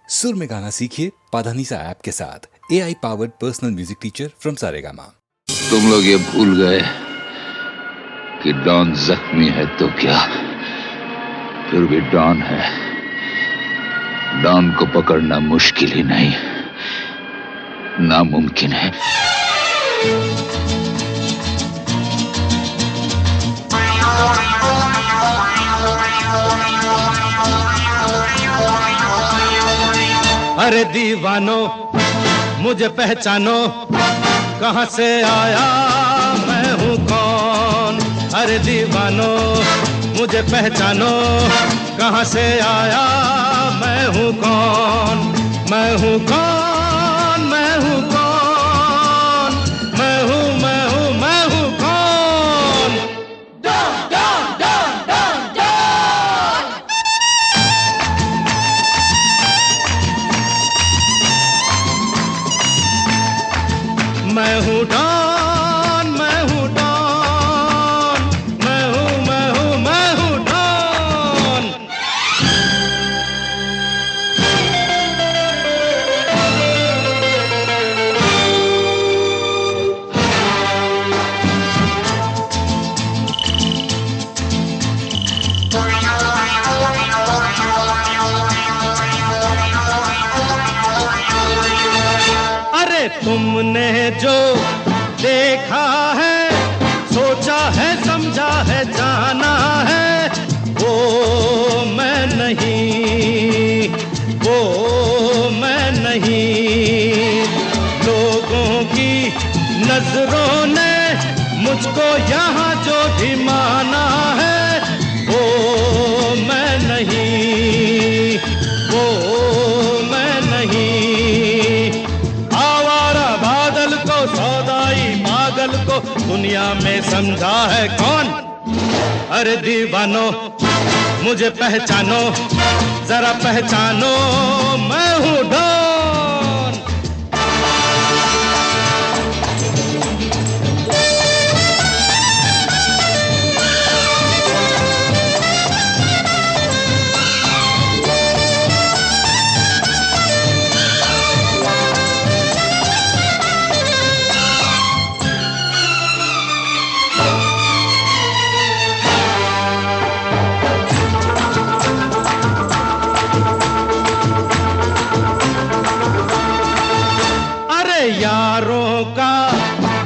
सुर में गाना सीखिए पाधानीसा ऐप के साथ। AI powered personal music teacher from Saregama. तुम लोग ये भूल गए कि डॉन जख्मी है तो क्या, फिर भी डॉन है। डॉन को पकड़ना मुश्किल ही नहीं, नामुमकिन है। अरे दीवानो मुझे पहचानो, कहां से आया मैं हूं कौन। अरे दीवानो मुझे पहचानो, कहां से आया मैं हूं कौन। मैं हूं कौन, मैं हूं कौन, मैं हूं मैं हूं मैं हूं कौन। Don Don Don Don Don. मैं हूँ डॉन, मैं हूँ डॉन, मैं हूँ मैं हूँ मैं हूँ डॉन। अरे तुमने जो देखा है, सोचा है, समझा है, जाना है, वो मैं नहीं, वो मैं नहीं। लोगों की नजरों ने मुझको यहाँ जो भी माना है, वो मैं नहीं, वो मैं नहीं। आवारा बादल को, सौदाई पागल को दुनिया में समझा है कौन। अरे दीवानो मुझे पहचानो, जरा पहचानो, मैं हूँ डॉन। यारों का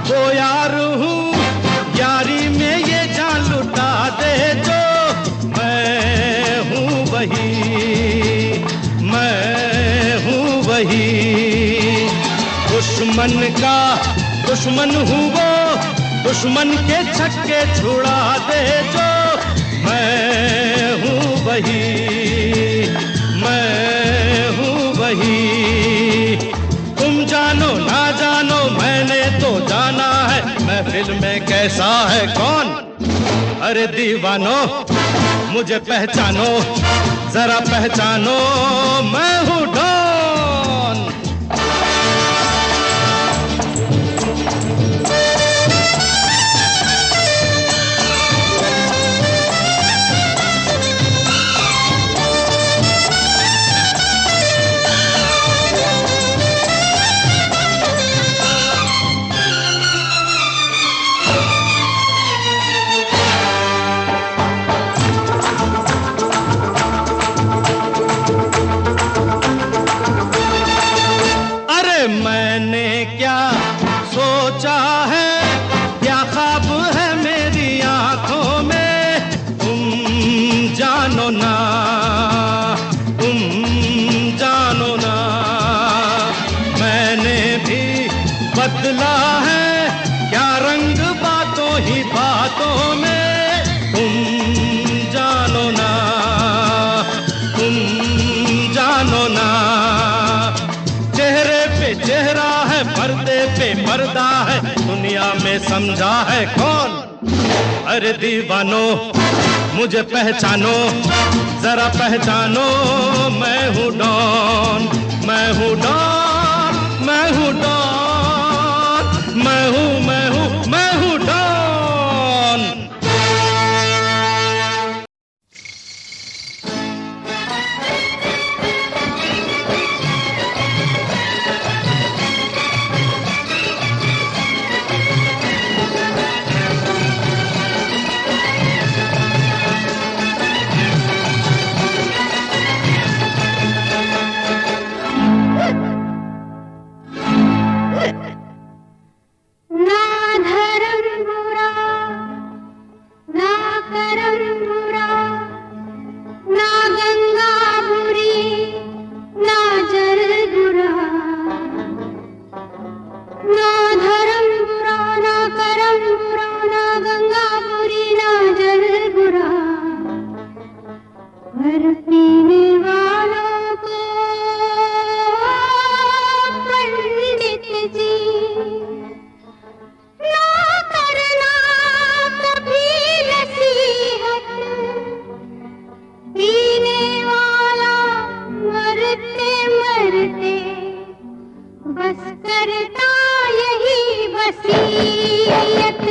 वो यार हूँ, यारी में ये जान लुटा दे जो। मैं हूँ वही, मैं हूँ वही। दुश्मन का दुश्मन हूँ वो, दुश्मन के छक्के छुड़ा दे जो। मैं हूँ वही, मैं हूँ वही। तुम जानो ना जानो मैंने तो जाना है, महफिल में कैसा है कौन। अरे दीवानो मुझे पहचानो, जरा पहचानो, मैं हूँ डॉन। मैंने क्या सोचा है, क्या ख्वाब है मेरी आंखों में, तुम जानो ना, तुम जानो ना। मैंने भी बदला है क्या रंग बातों ही बातों में, तुम जानो ना, तुम जानो ना। चेहरे पे चेहरा है, पर्दे पे पर्दा है, दुनिया में समझा है कौन। अरे दीवानो मुझे पहचानो, जरा पहचानो, मैं हूँ डॉन, मैं हूँ डॉन, मैं हूँ डॉन, मैं हूँ मैं हूँ मैं हूँ डॉन। ना धर्म बुरा ना करम बुरा ना गंगा बुरी ना जल बुरा, पर पीने वालों को पंडित जी ना करना कभी नसीहत, पीने वाला मरते मरते बस करता यही वसीयत।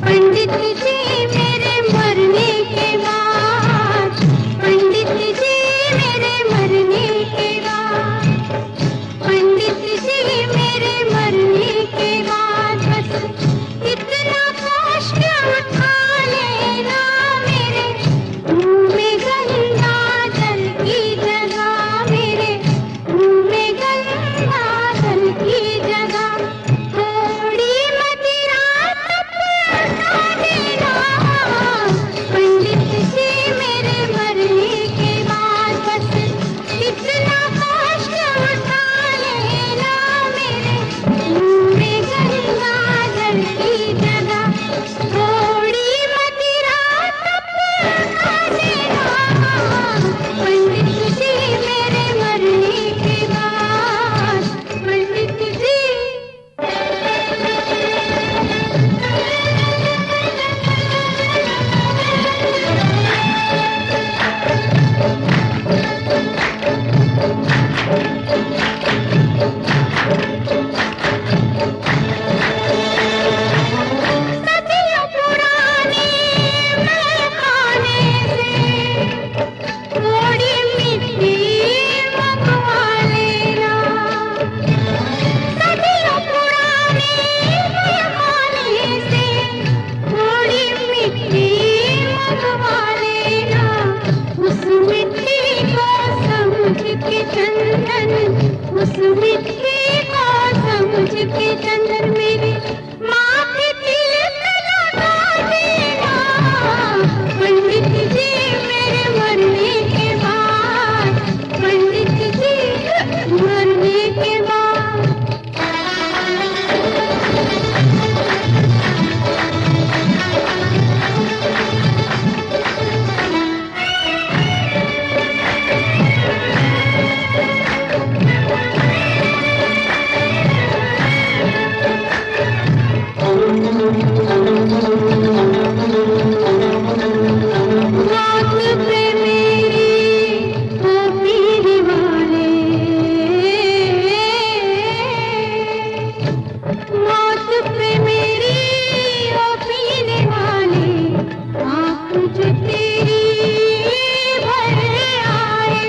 पंडित जी मेरे मरने के बाद, पंडित जी मेरे मरने के बाद, पंडित जी मेरे मरने के बाद बस इतना कष्ट उठा लेना, मेरे मुंह में गंगा जल की जगह, मेरे मुंह में गंगा जल की जगह थोड़ी मदिरा तब उठा देना। पंडित जी मेरे मरने के बाद बस इतना कष्ट उठा लेना, मेरे मुंह में गंगा जल की जगह थोड़ी मदिरा तब उठा देना। पंडित जी मेरे मरने के बाद, पंडित जी सदियों पुराने महखाने से थोड़ी मिट्टी मंगवा लेना, सदियों पुराने महखाने से थोड़ी मिट्टी मंगवा लेना। उस मिट्टी को समझ के चंदन, उस मिट्टी को समझ के चंदन मेरे माथे तिलक लगा देना। पंडित जी मेरे मरने के बाद, पंडित जी मरने के बाद मौत पे मेरी ओ पीने वाले, मौत पे मेरी ओ पीने वाले, आँख जो तेरी भर आए।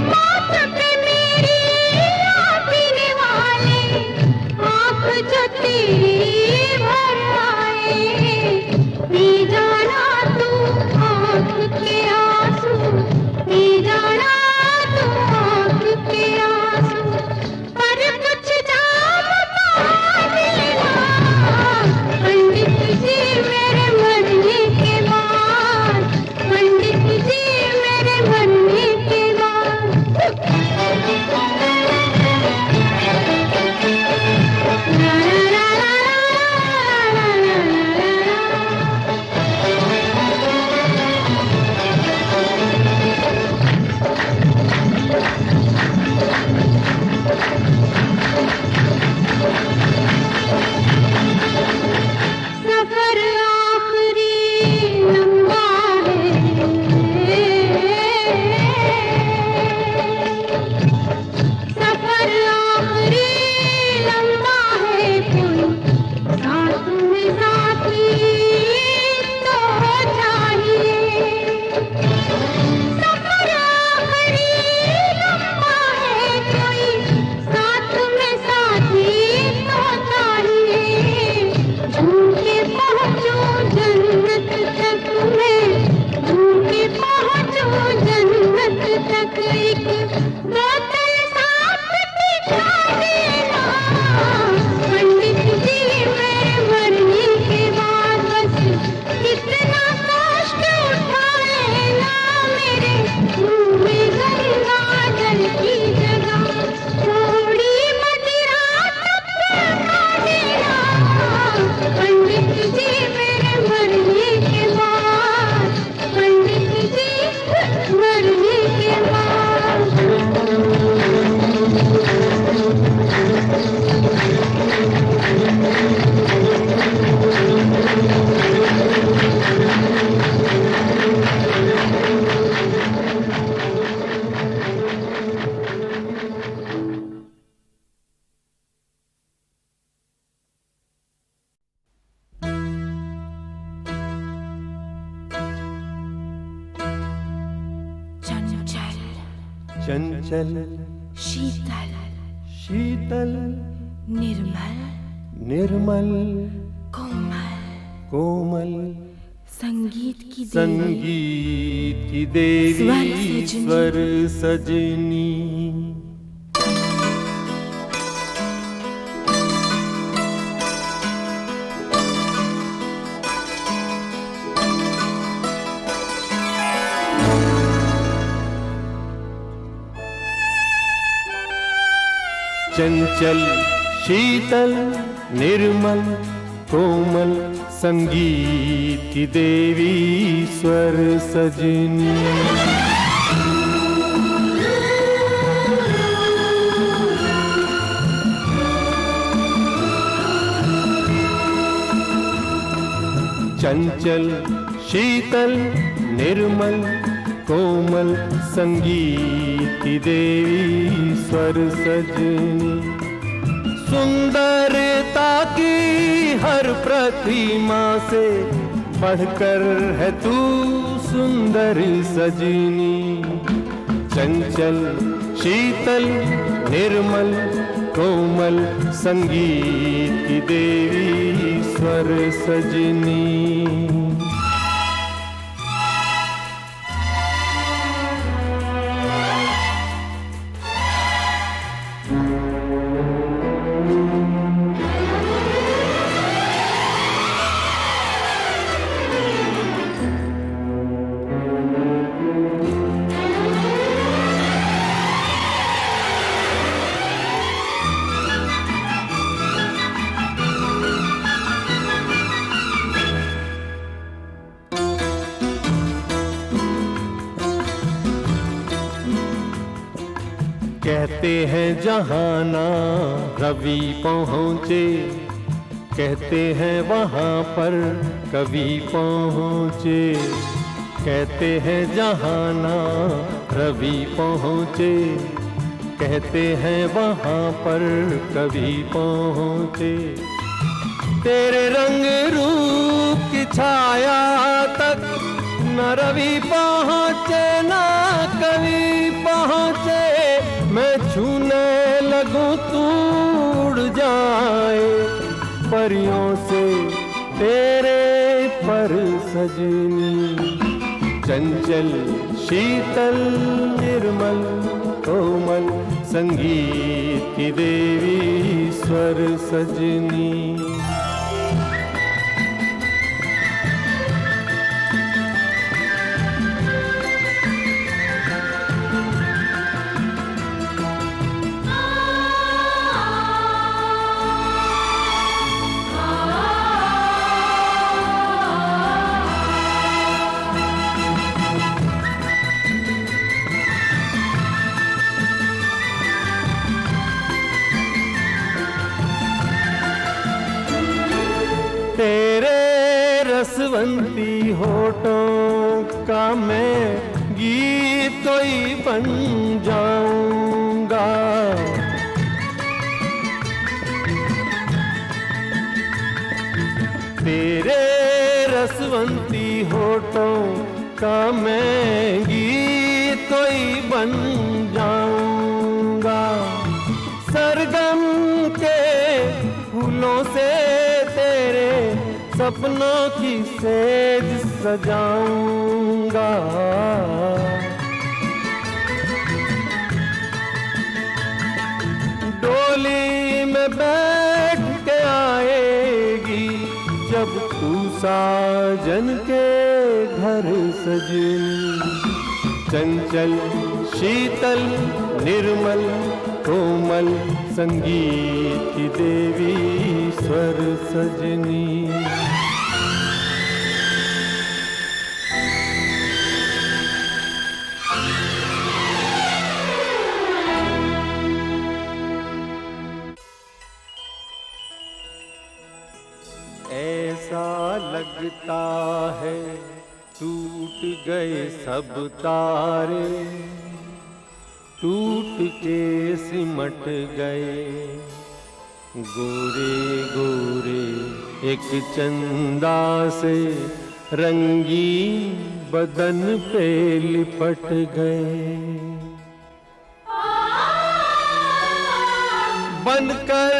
मौत पे मेरी ओ पीने वाले, आँख जो तेरी भर आए। पी जाना तू आँख के आंसू, पी जाना तू आँख के आंसू, पर कुछ जाम बहा देना। पंडित जी मेरे मरने के बाद, पंडित जी मेरे मरने के बाद ला ला ला ला ला ला ला। सफर आखिरी लंबा है, सफर आखिरी लंबा है, कोई साथ में साथी तो चाहिए। सफर आखिरी लंबा है, कोई साथ में साथी तो चाहिए। झूम के पहुँचूं जन्नत तक मैं, झूम के पहुँचूं जन्नत तक, एक बोतल साथ पिला देना। पंडित जी मेरे मरने के बाद बस इतना कष्ट उठा लेना, मेरे मुंह में गंगा जल की जगह थोड़ी चंचल शीतल शीतल निर्मल निर्मल कोमल कोमल संगीत की देवी संगीत की देवी स्वर सजनी। चंचल शीतल निर्मल कोमल संगीत की देवी स्वर सजनी। चंचल शीतल निर्मल कोमल संगीत की देवी स्वर सजनी। सुंदरता की हर प्रतिमा से बढ़कर है तू सुंदर सजनी। चंचल शीतल निर्मल कोमल संगीत की देवी स्वर सजनी। कहते हैं जहाना रवि पहुँचे, कहते हैं वहाँ पर कवि पहुँचे। कहते हैं जहाना रवि पहुँचे, कहते हैं वहाँ पर कवि पहुँचे। तेरे रंग रूप की छाया तक न रवि पहुँचे न कवि पहुँचे। मैं छूने लगूं तू उड़ जाए परियों से तेरे पर सजनी। चंचल शीतल निर्मल कोमल संगीत की देवी स्वर सजनी। तेरे रसवंती होठों का मैं गीत कोई बन जाऊंगा। तेरे रसवंती होठों का मैं गीत कोई बन जाऊंगा। सरगम के फूलों से तेरे सपनों की सेज सजाऊंगा। डोली में बैठ के आएगी जब तू साजन के घर सजनी। चंचल शीतल निर्मल कोमल संगीत की देवी स्वर सजनी। ऐसा लगता है टूट गए सब तारे, टूट के सिमट गए गोरे गोरे एक चंदा से रंगीन बदन पे लिपट गए। बनकर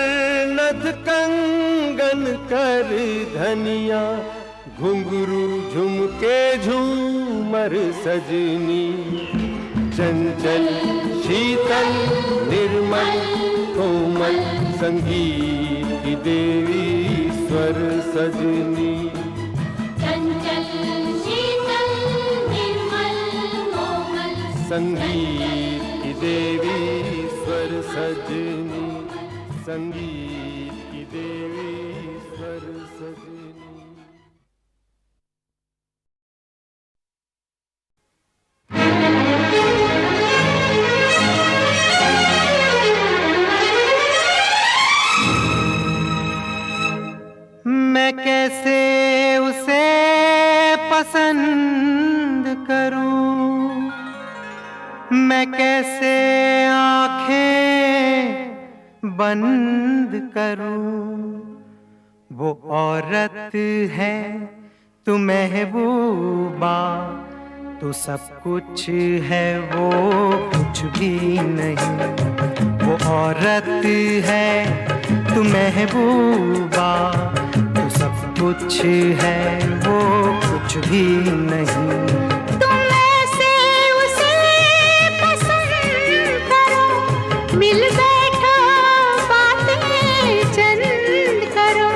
नथ कंगन कर धनिया, घुंघरू झुमके झूमर सजनी। चंचल शीतल निर्मल कोमल संगीत की देवी स्वर सजनी। चंचल शीतल निर्मल कोमल संगीत की देवी स्वर सजनी, संगीत की देवी स्वर सजनी। मैं कैसे उसे पसंद करूं, मैं कैसे आंखें बंद करूं। वो औरत है तू महबूबा, तू सब कुछ है वो कुछ भी नहीं। वो औरत है तू महबूबा, तू सब कुछ है वो कुछ भी नहीं। तुम ऐसे उसे पसंद करो, मिल बैठो बातें चंद करो।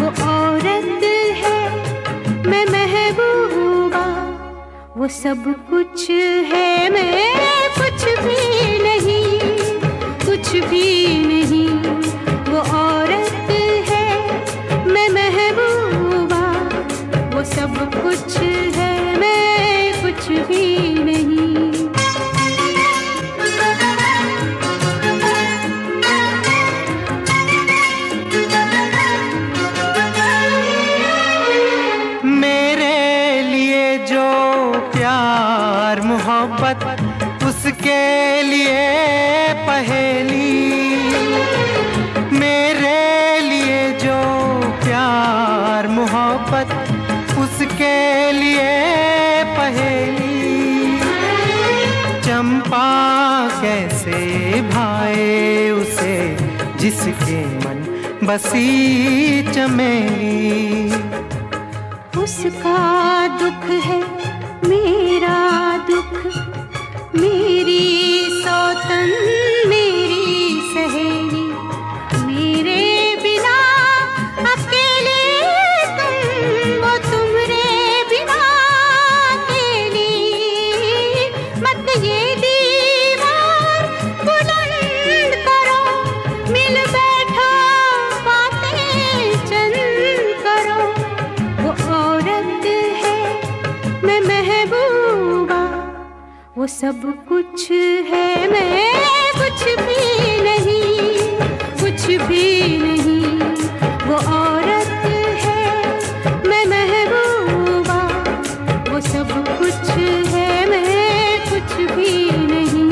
वो औरत है मैं महबूबा, वो सब कुछ है मैं कुछ भी नहीं, कुछ भी नहीं। वो औरत है मैं महबूबा, वो सब कुछ है मैं कुछ भी नहीं। मेरे लिए जो प्यार मोहब्बत, उसके लिए पहेली। मेरे लिए जो प्यार मोहब्बत, उसके लिए पहेली। चंपा कैसे भाए उसे, जिसके मन बसी चमेली। उसका दुख है मेरा दुख, मेरी सौतन मेरी सहेली। मेरे बिना अकेले तुम, वो तुम्हारे बिना अकेली। मत ये दीवार बुलंद करो, मिल बैठो बातें चंद करो। वो औरत है मैं महबूबा, वो सब कुछ है मैं कुछ भी नहीं, कुछ भी नहीं। वो औरत है मैं महबूबा, वो सब कुछ है मैं कुछ भी नहीं।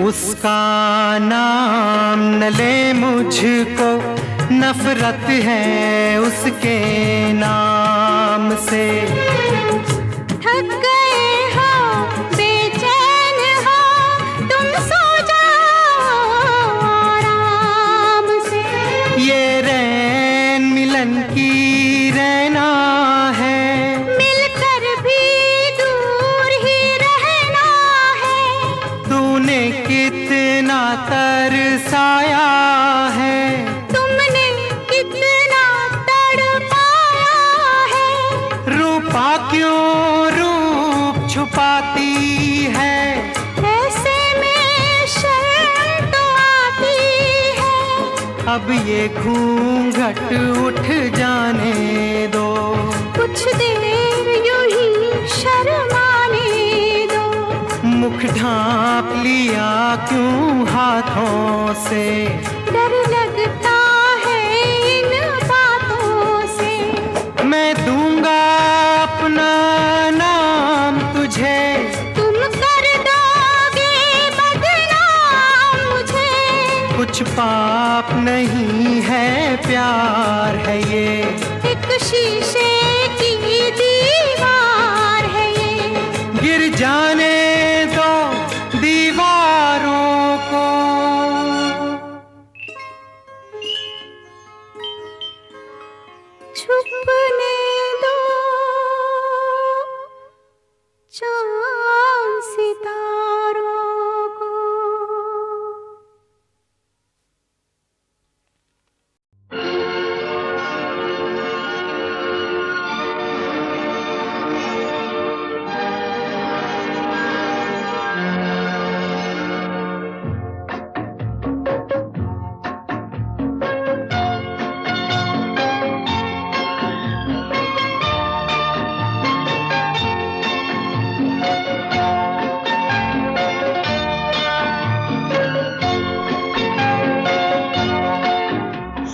उसका नाम न ले मुझको, नफरत है उसके नाम से। थक गए हो बेचैन हो, तुम सो जाओ आराम से। ये रैन मिलन की रैना है, मिलकर भी दूर ही रहना है। तूने कितना तरसाया है, तुमने कितना तड़पाया है। रूपा क्यों रूप छुपाती है, ऐसे में शर्म तो आती है। अब ये घूंघट उठ जाने दो। कुछ देर यूं ही शर्माने दो। मुख ढांप लिया क्यों हाथों से, डर लगता है इन बातों से। मैं दूंगा अपना नाम तुझे, तुम कुछ पाप नहीं है, प्यार है ये। एक शीशे की दीवार है ये, गिर जाने दो दीवारों को। छुपने दो चांद सितारों को।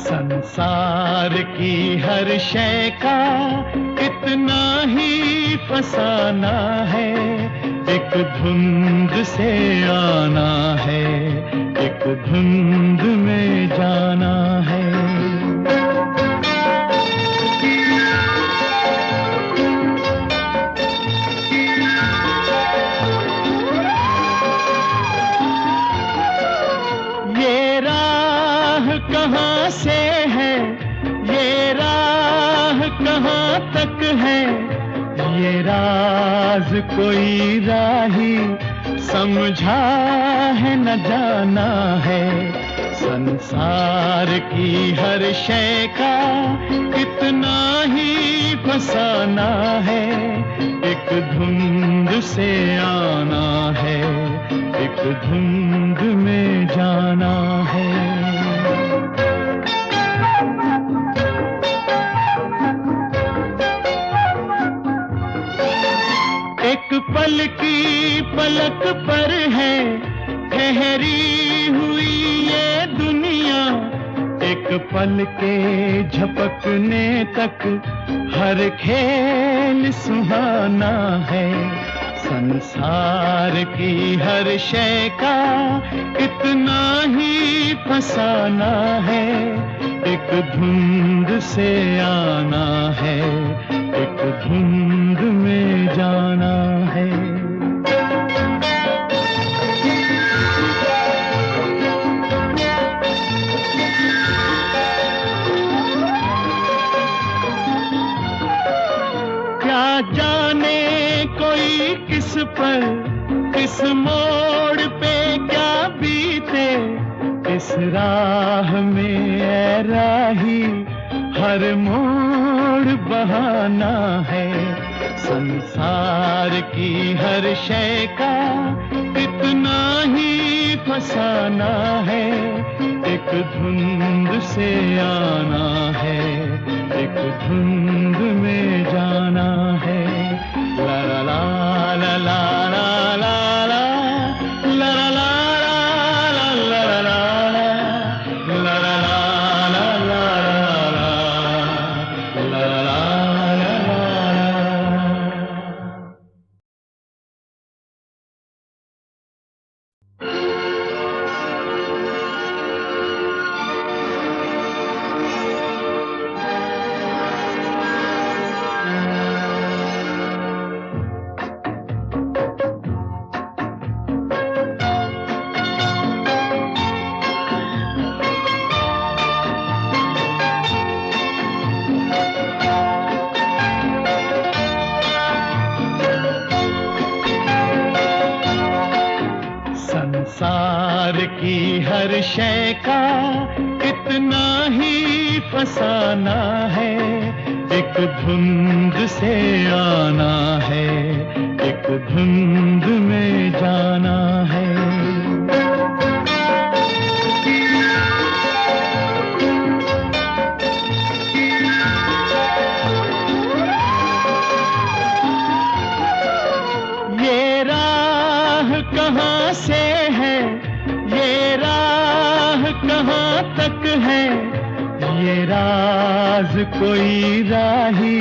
संसार की हर शय का इतना ही फसाना है, एक धुंध से आना है, एक धुंध में जाना है। ये राह कहाँ से है, ये राह कहाँ तक है, ये राज कोई राही समझा है न जाना है। संसार की हर शय का इतना ही फसाना है, एक धुंध से आना है, एक धुंध में जाना है। एक पल की पलक पर है ठहरी हुई ये दुनिया, एक पल के झपकने तक हर खेल सुहाना है। संसार की हर शय का इतना ही फसाना है, एक धुंध से आना है, एक धुंध में जाना है। क्या जाने कोई किस पर, किस मोड़ पे क्या बीते, इस राह में ऐ राही हर मोड़ बहाना है। संसार की हर शय का इतना ही फसाना है, एक धुंध से आना है, एक धुंध में जाना है। ला ला ला ला ला ला ला ला ला ला ला ला ला ला ला ला संसार की हर शय का इतना ही फसाना है, एक धुंध से आना है, एक धुंध में जाना है। ये राह कहाँ से है, ये राह कहाँ तक है, ये राज कोई राही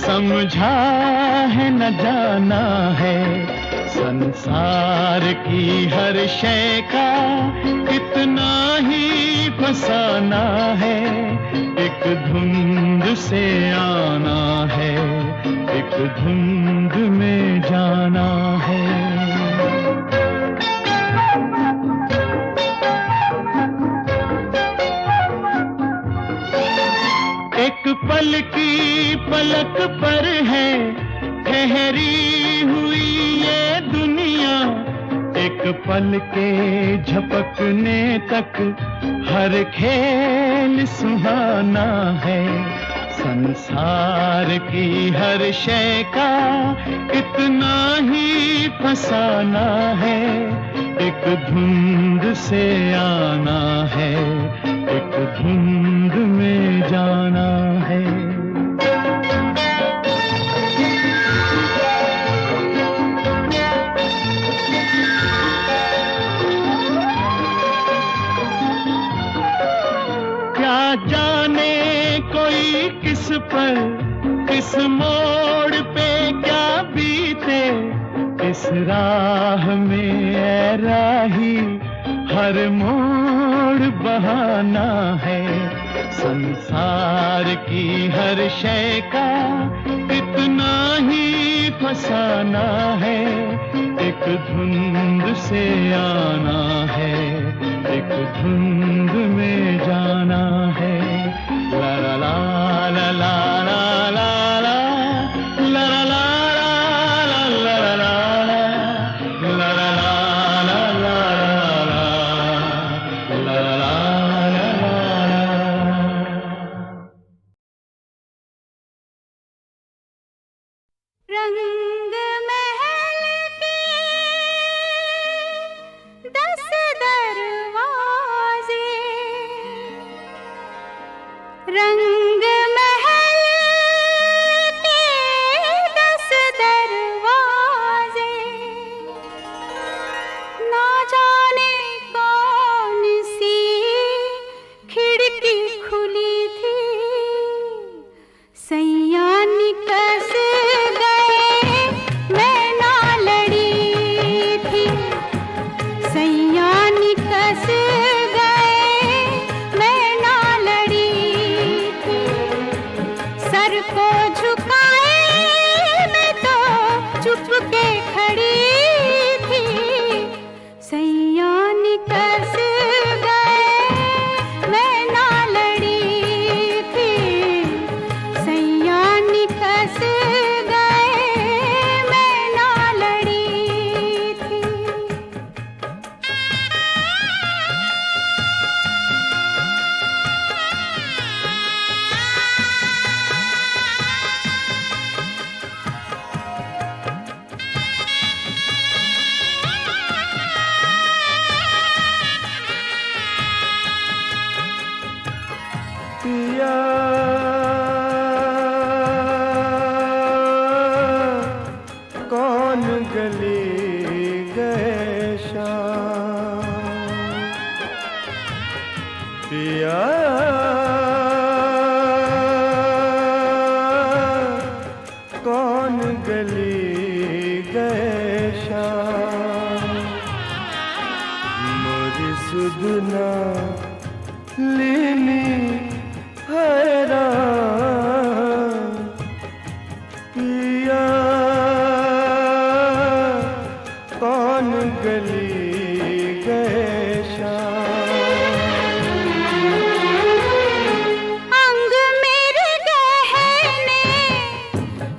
समझा है न जाना है। संसार की हर शय का कितना ही फसाना है, एक धुंध से आना है, एक धुंध में जाना है। एक पल की पलक पर है ठहरी हुई ये दुनिया, एक पल के झपकने तक हर खेल सुहाना है। संसार की हर शय का इतना ही फसाना है, एक धुंध से आना है, एक धुंध में जाना है। क्या जाने कोई किस पर किस मोड़ पे क्या बीते, इस राह में ऐ राही हर मोड़ बहाना है। संसार की हर शय का इतना ही फसाना है, एक धुंध से आना है, एक धुंध में जाना है। ला ला ला ला ला ला ला ला ला ला रंग महल के 10 दरवाजे, ना जाने कौन सी खिड़की खुली थी, सैया निकस गए मैं ना लड़ी थी, सैया निकस को झुकाए मैं तो चुप के खड़ी थी, सैया निकस गए मैं ना लड़ी थी, सैया निकस गए मैं ना लड़ी थी। पिया कौन गली गए शाम, पिया कौन गली गए शाम, मोरी सुधना लीनी हैरान, पिया कौन गली गए शाम। अंग मेरे गहने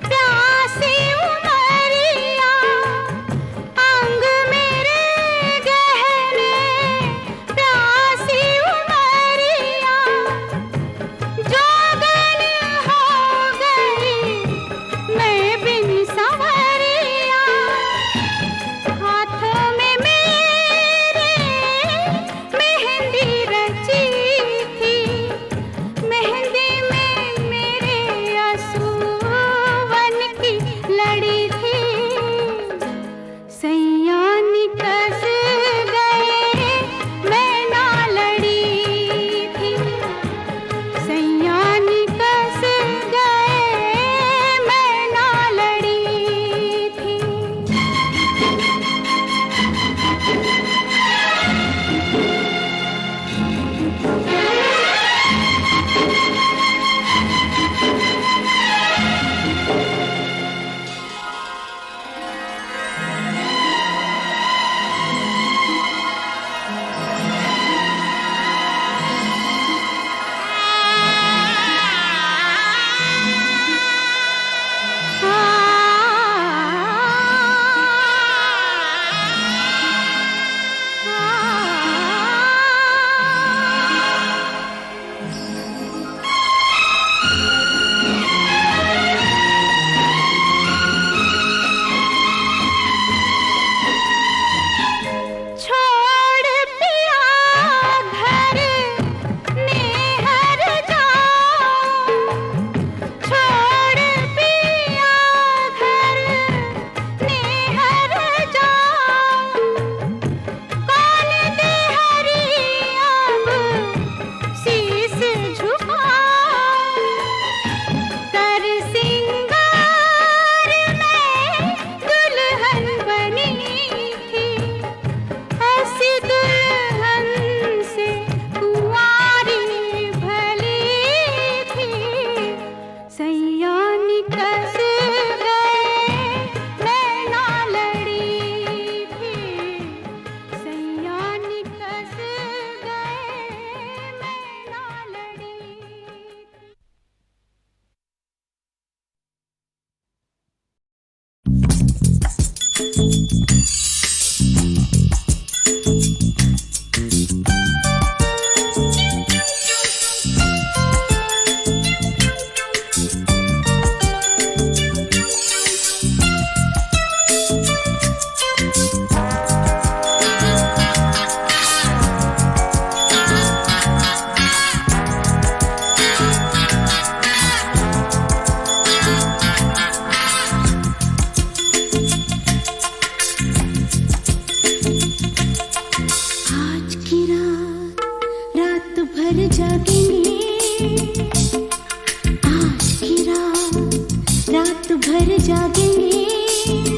प्यासी उमरिया, अंग मेरे गहने प्यासी उमरिया, जोगन हो गई मैं बिन संवरिया, हाथ में मेरे जागेंगे।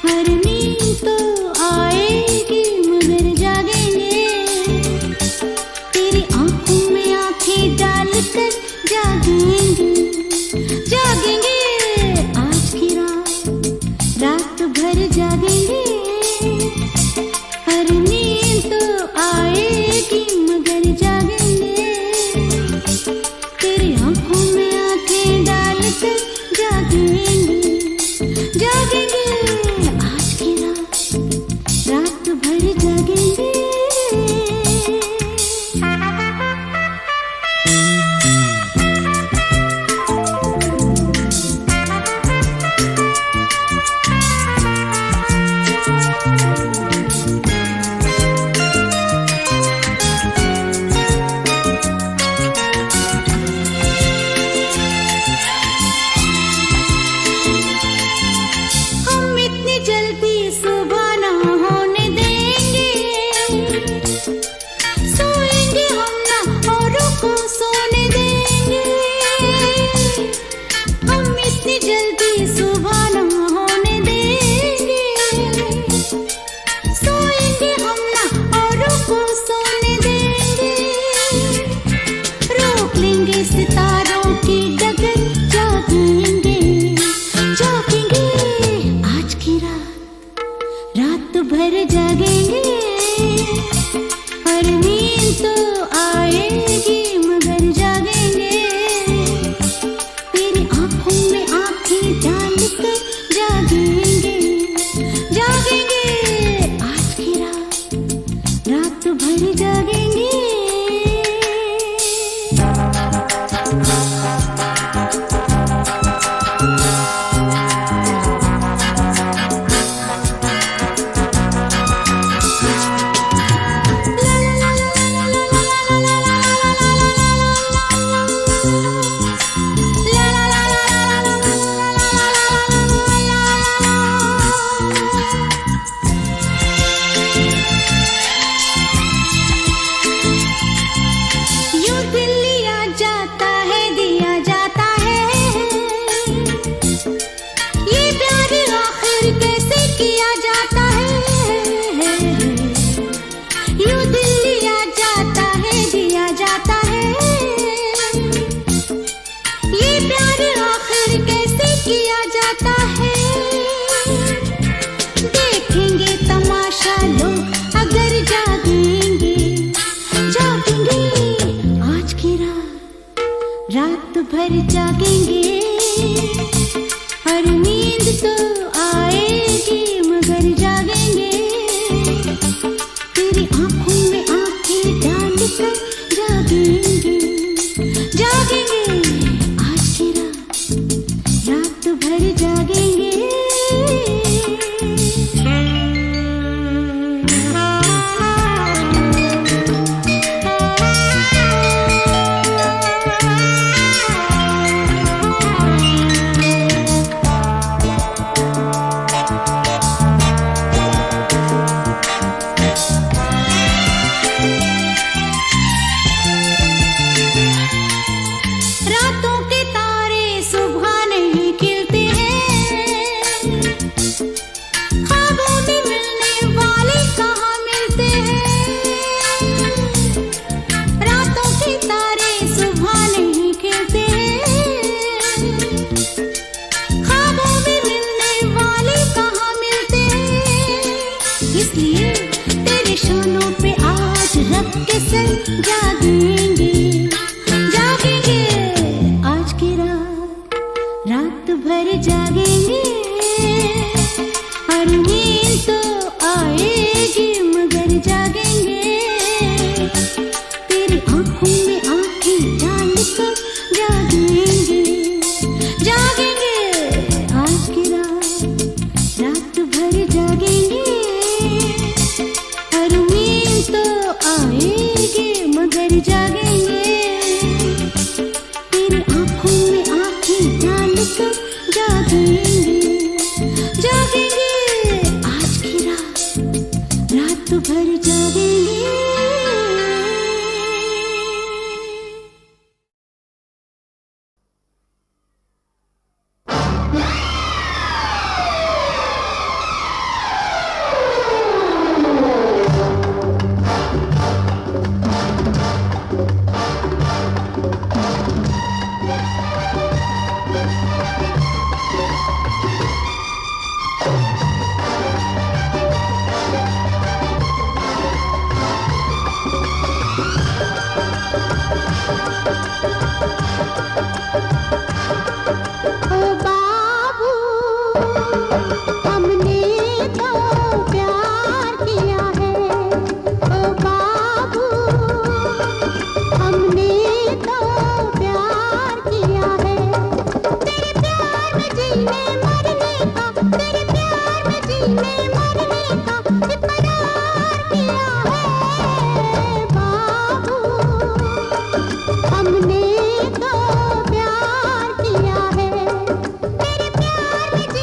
हर नींद तो आएगी मगर जागेंगे। तेरी आंखों में आंखें डालकर जागेंगे, जागेंगे। आज की रात भर जागेंगे। हर नींद तो आएगी मगर जागेंगे। तेरी आंखों में आंखें डालकर जागेंगे, जागेंगे। आज की रात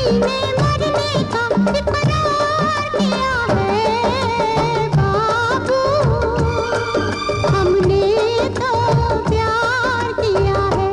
जीने मरने का इकरार किया है बाबू, हमने तो प्यार किया है।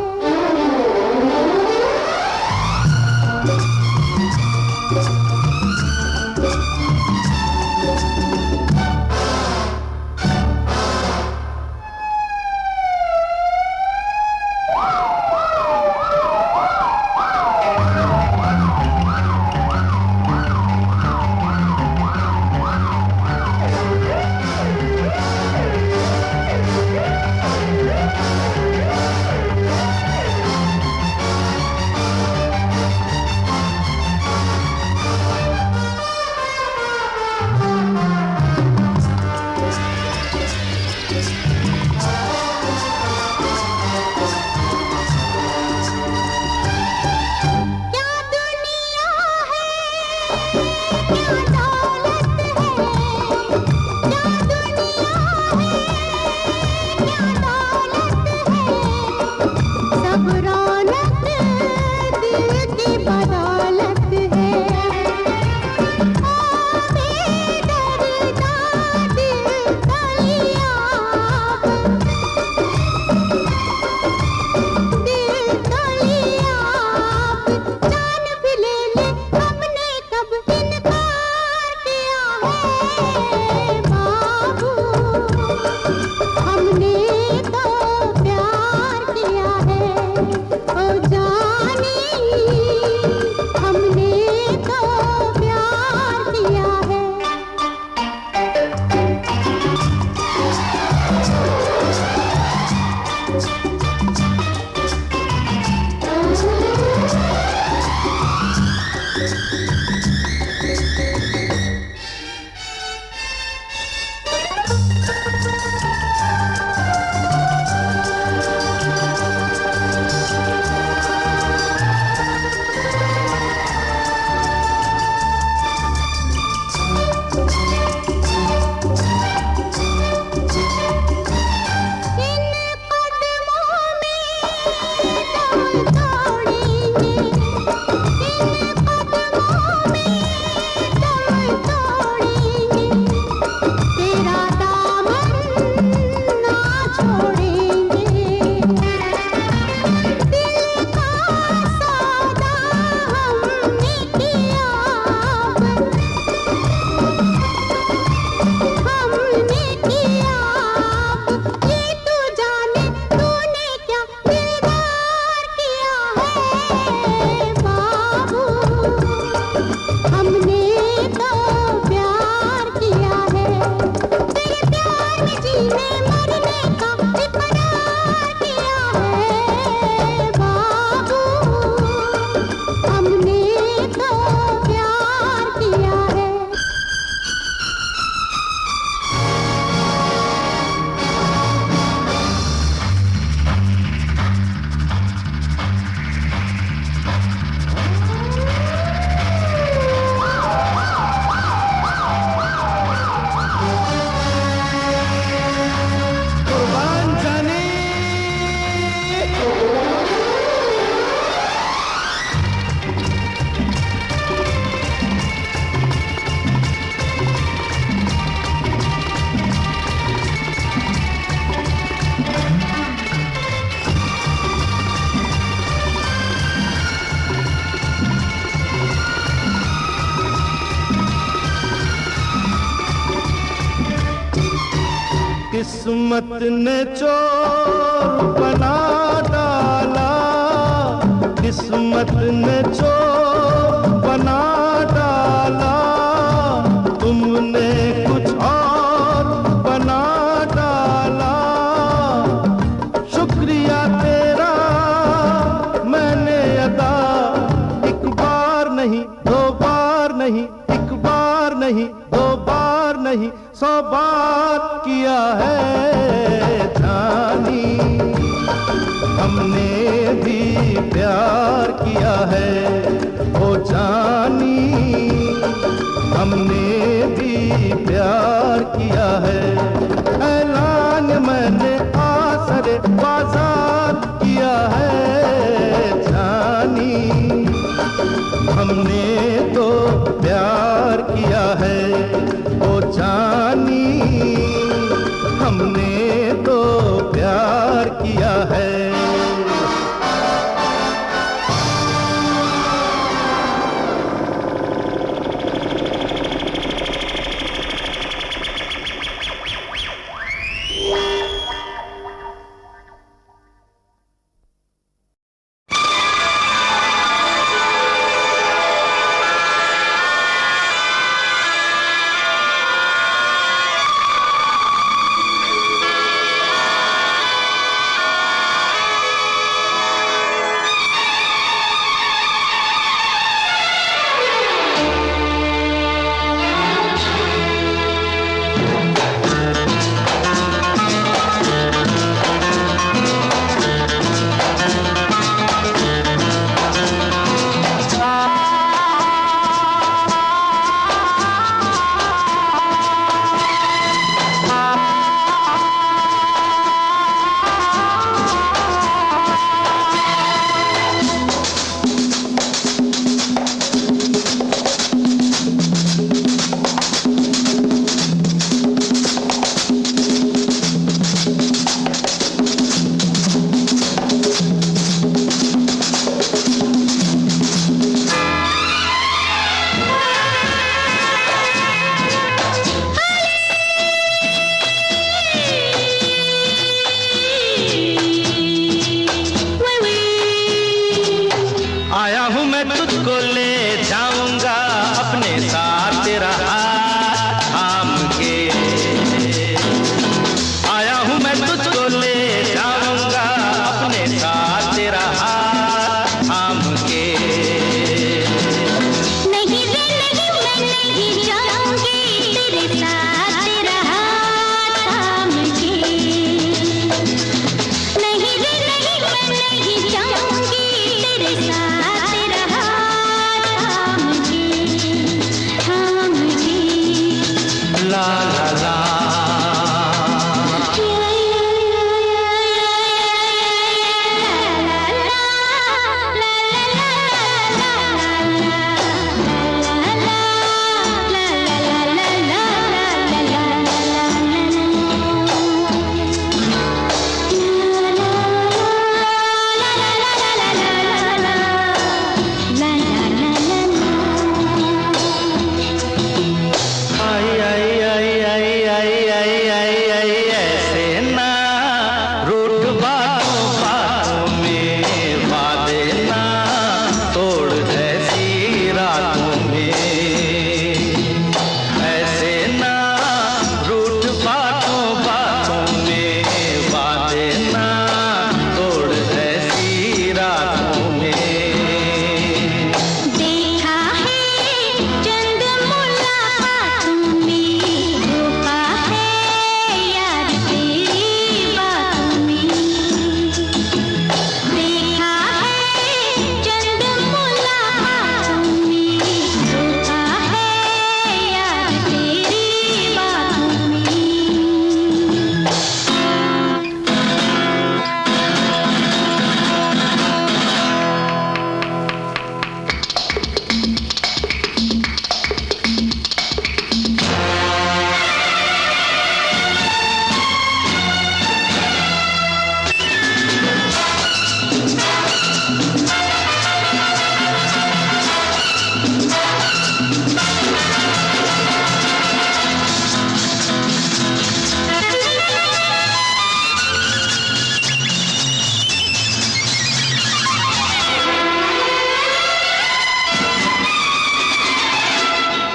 किस्मत ने चोर बना डाला, किस्मत ने चोर बना डाला, तुमने कुछ और बना डाला। शुक्रिया तेरा मैंने अदा एक बार नहीं दो बार नहीं, एक बार नहीं दो बार नहीं 100 बार किया है जानी। हमने भी प्यार किया है ओ जानी, हमने भी प्यार किया है। ऐलान मैंने आसरे बाजार किया है जानी, हमने तो प्यार किया है ओ जानी, हमने तो प्यार किया है।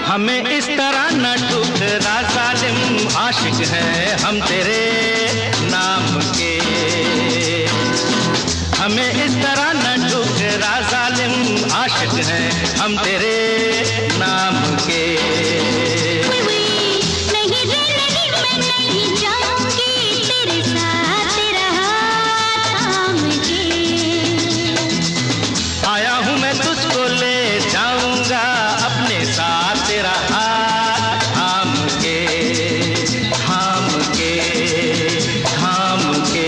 हमें इस तरह न ठुकरा जालिम, आशिक हैं हम तेरे नाम के। हमें इस तरह न ठुकरा जालिम, आशिक हैं हम तेरे नाम के। आया हूँ मैं तुझको ले जाऊंगा अपने साथ, तेरा हाथ थाम के, थाम के, थाम के।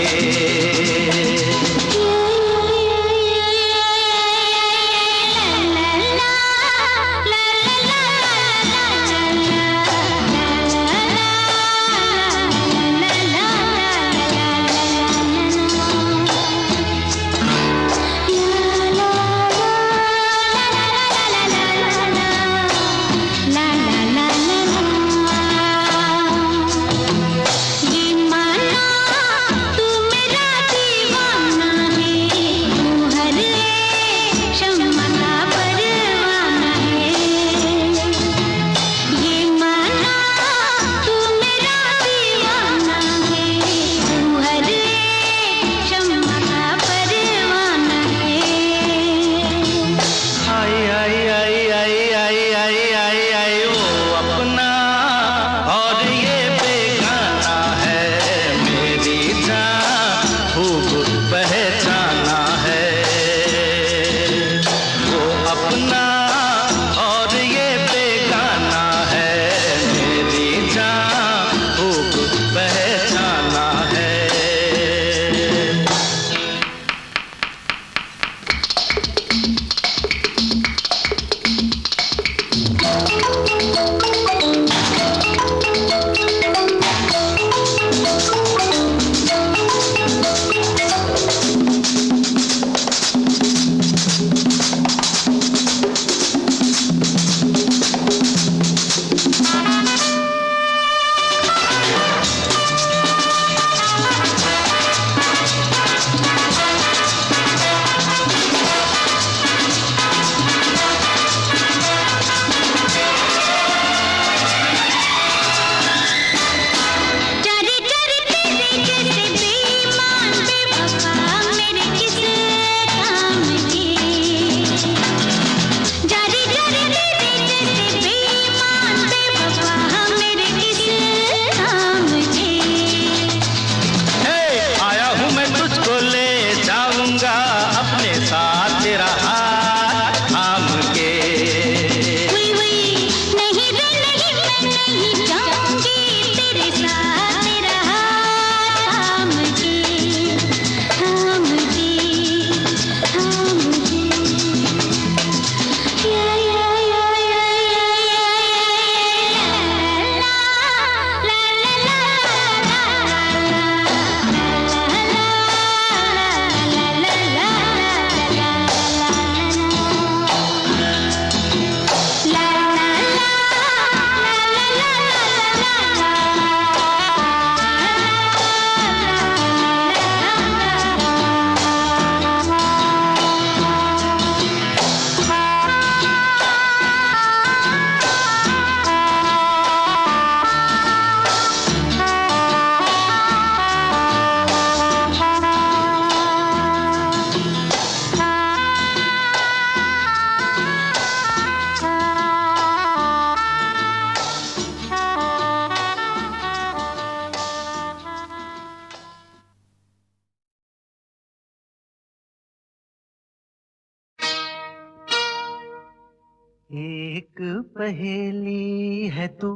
एक पहेली है तू,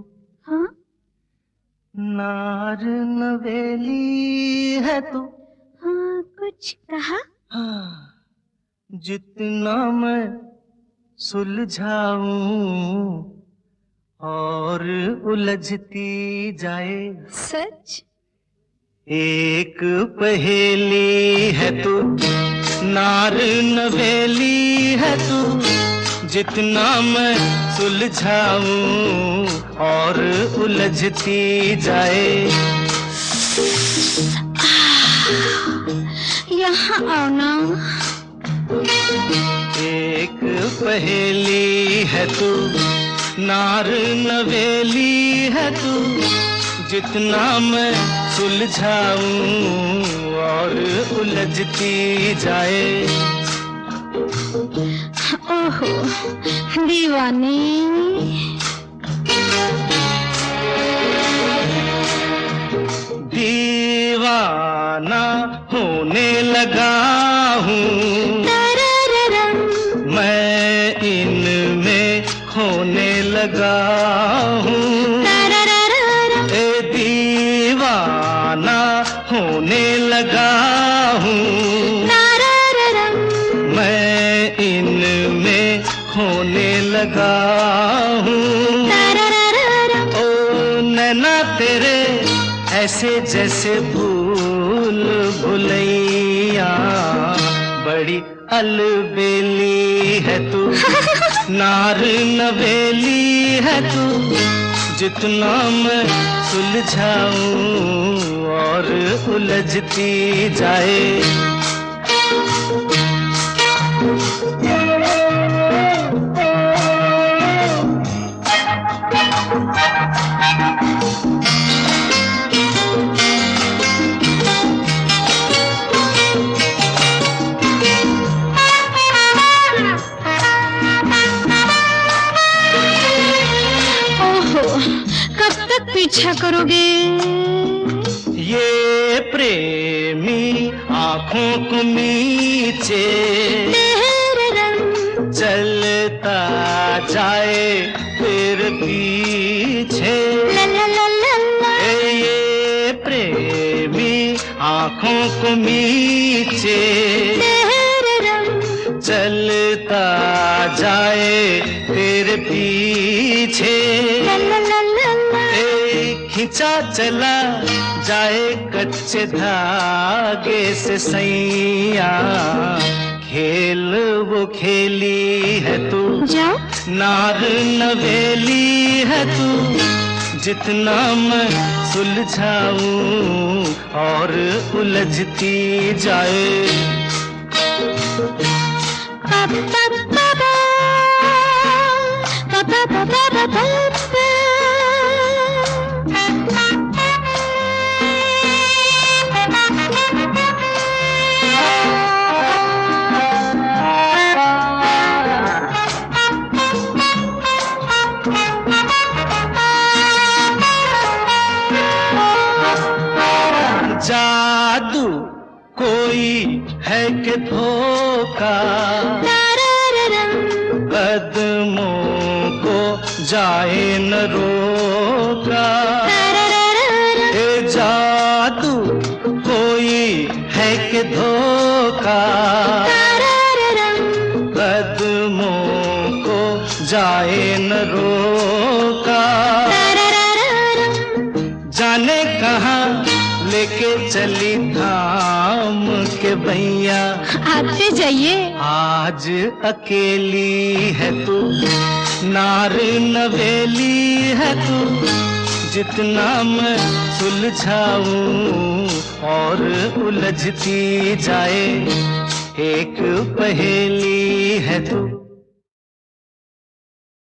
हाँ नार नवेली है तू। हाँ, कुछ कहा? हाँ, जितना मैं सुलझाऊं और उलझती जाए। सच? एक पहेली है तू, नार नवेली है तू, जितना मैं सुलझाऊं और उलझती जाए। यहाँ आओ ना। एक पहेली है तू, नार नवेली है तू, जितना मैं सुलझाऊं और उलझती जाए। ओहो दीवानी, दीवाना होने लगा हूँ मैं, इनमें खोने लगा हूँ। ए दीवाना होने लगा हूँ मैं, इनमें खोने लगा हूँ। ओ नैना तेरे ऐसे जैसे भूल भुलैया, बड़ी अलबेली है तू, नार नवेली है तू, जितना मैं सुलझाऊं और उलझती जाए। पीछा करोगे? ये प्रेमी आँखों को नीचे चलता जाए तेरे पीछे। ये प्रेमी आँखों को नीचे चलता जाए तेरे पीछे। खिंचा चला जाए कच्चे धागे से सैया, खेल वो खेली है तू, नार नवेली है तू, जितना मैं सुलझाऊं और उलझती जाए। जादू कोई है कि धोखा, कदमों को जाए न रोका। जादू कोई है कि धोखा, कदमों को जाए न रोका। जाने कहाँ लेके चली थाम के भैया, आते जाइए। आज अकेली है तू, नार नवेली है तू, जितना मैं सुलझाऊं और उलझती जाए। एक पहेली है तू।